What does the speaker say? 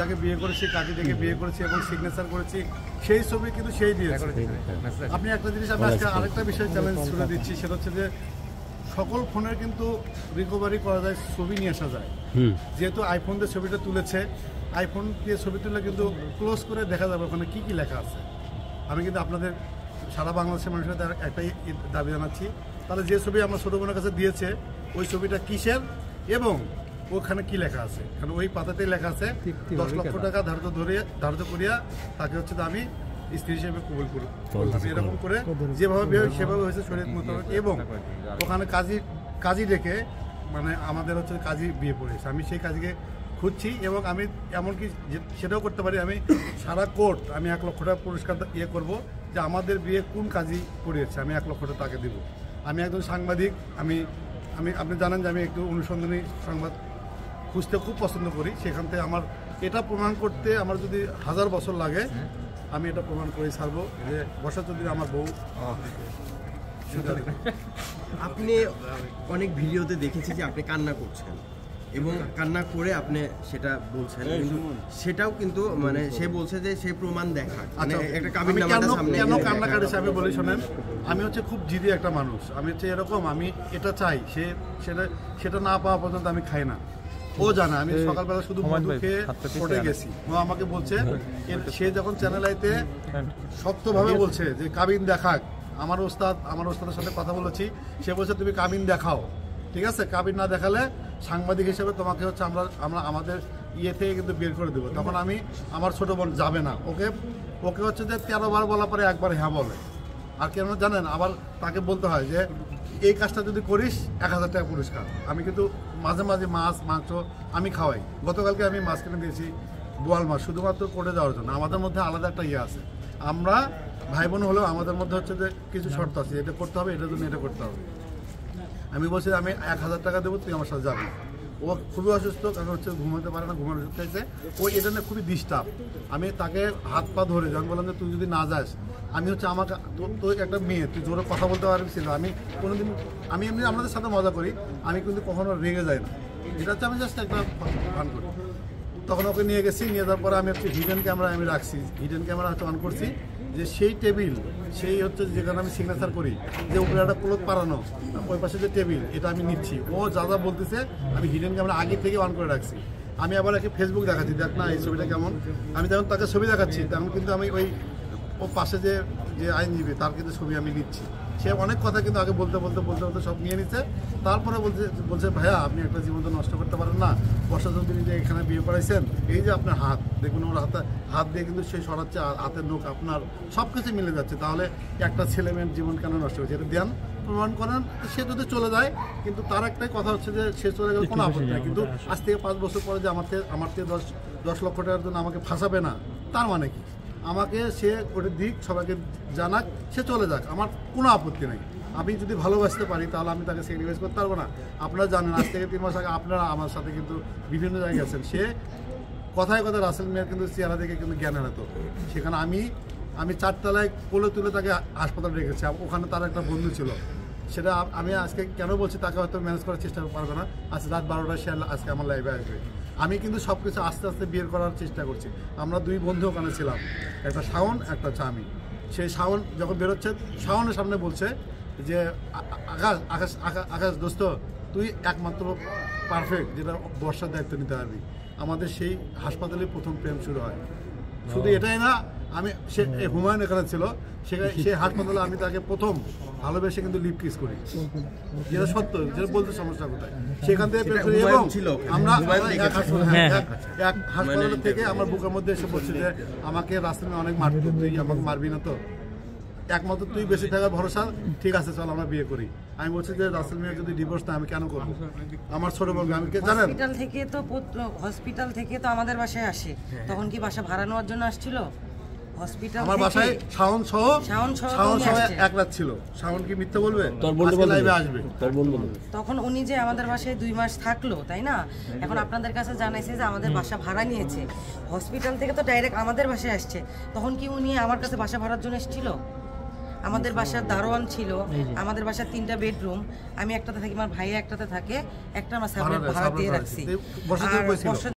যাকে বিয়ে করেছি কাজী ডেকে বিয়ে করেছি এবং সিগনেচার করেছি, সেই ছবি কিন্তু সেই দিয়েছে। আপনি একটা জিনিস, আমি আজকে আরেকটা বিষয় চ্যালেঞ্জ ছুড়ে দিচ্ছি, সেটা হচ্ছে যে সকল ফোনের কিন্তু রিকভারি করা যায়, ছবি নিয়ে আসা যায়। যেহেতু আইফোন দিয়ে ছবিটা তুলেছে, আইফোন দিয়ে ছবি তুলে কিন্তু ক্লোজ করে দেখা যাবে ওখানে কী কী লেখা আছে। আমি কিন্তু আপনাদের সারা বাংলাদেশের মানুষের একটাই দাবি জানাচ্ছি, তাহলে যে ছবি আমার ছোটো বোনের কাছে দিয়েছে ওই ছবিটা কিসের এবং ওখানে কি লেখা আছে, কারণ ওই পাতাতেই লেখা আছে 10 লক্ষ টাকা ধার্য করিয়া তাকে হচ্ছে আমি স্ত্রী হিসেবে কবুল করলাম। এরকম করে যেভাবে সেভাবে হয়েছে শরীয়ত মোতাবেক, এবং ওখানে কাজী ডেকে মানে আমাদের হচ্ছে কাজী বিয়ে পড়েছে। আমি সেই কাজীকে খুঁজছি এবং আমি এমনকি সেটাও করতে পারি, আমি সারা কোর্ট আমি 1 লক্ষ টাকা পুরস্কার করবো যে আমাদের বিয়ে কোন কাজী পড়িয়েছে, আমি 1 লক্ষ টাকা তাকে দেব। আমি একজন সাংবাদিক, আমি আপনি জানেন যে আমি একটু অনুসন্ধানী সংবাদ খুঁজতে খুব পছন্দ করি। সেখান থেকে আমার এটা প্রমাণ করতে আমার যদি 1000 বছর লাগে আমি এটা প্রমাণ করে ছাড়বো যে বসা যদি আমার বউ। আপনি অনেক ভিডিওতে দেখেছি যে আপনি কান্না করছেন এবং কান্না করে আপনি সেটা বলছেন, কিন্তু সেটাও কিন্তু মানে সে বলছে যে সে প্রমাণ দেখা একটা কাবিননামাটা সামনে কেন কান্না কাটিছে আমি বলি শোনেন। আমি হচ্ছে খুব জিদি একটা মানুষ, আমি হচ্ছে এরকম, আমি এটা চাই, সেটা না পাওয়া পর্যন্ত আমি খাই না। ও জানে আমি সকালবেলা শুধু মধু খেয়ে পড়ে গেছি। ও আমাকে বলছে, সে যখন চ্যানেল আইতে শক্তভাবে বলছে যে কাবিন দেখাক, আমার ওস্তাদের সাথে কথা বলেছি, সে বলছে তুমি কাবিন দেখাও, ঠিক আছে, কাবিন না দেখালে সাংবাদিক হিসেবে তোমাকে হচ্ছে আমরা আমাদের ইয়ে থেকে কিন্তু বের করে দেবো। তখন আমার ছোট বোন যাবে না, ওকে হচ্ছে যে 13 বার বলার পরে একবার হ্যাঁ বলে। আর কেন জানেন, আবার তাকে বলতে হয় যে এই কাজটা যদি করিস 1000 টাকা পুরস্কার। আমি কিন্তু মাঝে মাঝে মাছ মাংস আমি খাওয়াই। গতকালকে আমি মাছ কিনে দিয়েছি, বোয়াল মাছ, শুধুমাত্র কোর্টে যাওয়ার জন্য। আমাদের মধ্যে আলাদা একটা ইয়ে আছে, আমরা ভাই বোন হলেও আমাদের মধ্যে হচ্ছে যে কিছু শর্ত আছে, এটা করতে হবে, এটার জন্য এটা করতে হবে। আমি বলছি আমি 1000 টাকা দেবো, তুই আমার সাথে যাবি। ও খুবই অসুস্থ, কারণ হচ্ছে ঘুমাতে পারে না, ঘুমানোর ওষুধ খাইছে। ও এটা নিয়ে খুবই ডিস্টার্ব। আমি তাকে হাত পা ধরে যখন বললাম যে তুই যদি না যাস, আমি হচ্ছে আমাকে তোর একটা মেয়ে, তুই জোরে কথা বলতে পারবি না। আমি কোনোদিন আমি এমনি আপনাদের সাথে মজা করি, আমি কিন্তু কখনো রেগে যাই না। এটা হচ্ছে আমি জাস্ট একটা ফান করি। তখন ওকে নিয়ে গেছি, নিয়ে যাওয়ার পরে আমি হচ্ছে হিডেন ক্যামেরা আমি রাখছি, হিডেন ক্যামেরা হচ্ছে অন করছি, যে সেই টেবিল, সেই হচ্ছে যেখানে আমি সিগনেচার করি, যে উপরে একটা ক্লোথ পাড়ানো, ওই পাশে যে টেবিল, এটা আমি নিচ্ছি। ও যা যা বলতেছে আমি হিডেন ক্যামেরা আগে থেকে অন করে রাখছি। আমি আবার একে ফেসবুক দেখাচ্ছি, দেখ না এই ছবিটা কেমন। আমি যখন তাকে ছবি দেখাচ্ছি তখন কিন্তু আমি ও পাশে যে আইনজীবী তার কিন্তু ছবি আমি নিচ্ছি। সে অনেক কথা কিন্তু আগে বলতে সব নিয়ে নিচ্ছে। তারপরে বলছে ভাইয়া আপনি একটা জীবন তো নষ্ট করতে পারেন না, বর্ষাচন্দ্র তিনি যে এখানে বিয়ে করাইছেন, এই যে আপনার হাত দেখুন, ওর হাত দিয়ে কিন্তু সে সরাচ্ছে, হাতের নখ আপনার সব কিছু মিলে যাচ্ছে, তাহলে একটা ছেলে মেয়ের জীবন কেন নষ্ট হয়েছে, এটা দেন প্রমাণ করেন। সে যদি চলে যায়, কিন্তু তার একটাই কথা হচ্ছে যে সে চলে গেলে কোনো আপত্তি নেই, কিন্তু আজ থেকে 5 বছর পরে যে আমার থেকে 10 লক্ষ টাকার জন্য আমাকে ফাঁসাবে না, তার মানে কি? আমাকে সে ওটা দিক, সবাইকে জানাক, সে চলে যাক, আমার কোনো আপত্তি নেই। আমি যদি ভালোবাসতে পারি তাহলে আমি তাকে স্যাক্রিফাইস করতে পারবো না। আপনারা জানেন আজ থেকে 3 মাস আগে আপনারা আমার সাথে কিন্তু বিভিন্ন জায়গায় আছেন। সে কথায় কথায় রাসেল মিয়ার কিন্তু চেহারা দেখে কিন্তু জ্ঞান হারাতো। সেখানে আমি 4 তলায় কোলে তুলে তাকে হাসপাতালে রেখেছি। ওখানে তার একটা বন্ধু ছিল, সেটা আমি আজকে কেন বলছি, তাকে হয়তো ম্যানেজ করার চেষ্টা পারবে না। আজ রাত 12টায় সে আজকে আমার লাইভে আসবে। আমি কিন্তু সব কিছু আস্তে আস্তে বের করার চেষ্টা করছি। আমরা 2 বন্ধু ওখানে ছিলাম, একটা শাওন একটা হচ্ছে আমি। সেই শাওন যখন বেরোচ্ছে, শাওনের সামনে বলছে যে আকাশ দোস্ত, তুই একমাত্র পারফেক্ট যেটা বর্ষার দায়িত্ব নিতে পারবি। আমাদের সেই হাসপাতালে প্রথম প্রেম শুরু হয়। শুধু এটাই না, সে হুমায়ুন এখানে ছিল, সেই হাসপাতালে আমি তাকে প্রথম ভালোবেসে কিন্তু লিপ কিস করি, যেটা সত্য, যেটা বলতে সমস্যা কোথায়। সেখান থেকে এবং আমরা এক হাসপাতাল থেকে আমার বুকের মধ্যে এসে বলছি যে আমাকে রাস্তায় অনেক মারতো, তুই আমাকে মারবি না তো, একমাত্র তুই বেশি থাকার ভরসা, ঠিক আছে চল আমরা বিয়ে করি। আমি বলছি যে রাসেল মিয়া যদি ডিভোর্স না আমি কেন করবো, আমার ছোট বোন, আমি জানেন হসপিটাল থেকে তো আমাদের বাসায় আসে, তখন কি বাসা ভাড়া নেওয়ার জন্য আসছিল? হসপিটাল আমার বাসায় শাওন সহ 1 রাত ছিল। শাওন কি মিথ্যা বলবে? লাইভে আসবে। তখন উনি যে আমাদের বাসায় 2 মাস থাকলো, তাই না? এখন আপনাদের কাছে জানাইছে যে আমাদের বাসা ভাড়া নিয়েছে, হসপিটাল থেকে তো ডাইরেক্ট আমাদের বাসায় আসছে। তখন কি উনি আমার কাছে বাসা ভাড়ার জন্য এসেছিল? আমাদের বাসার দারোয়ান ছিল, আমাদের বাসার 3টা বেডরুম, আমি একটাতে থাকি, আমার ভাইয়া একটাতে থাকে, একটা আমার সামনে ভাড়া দিয়ে রাখছি।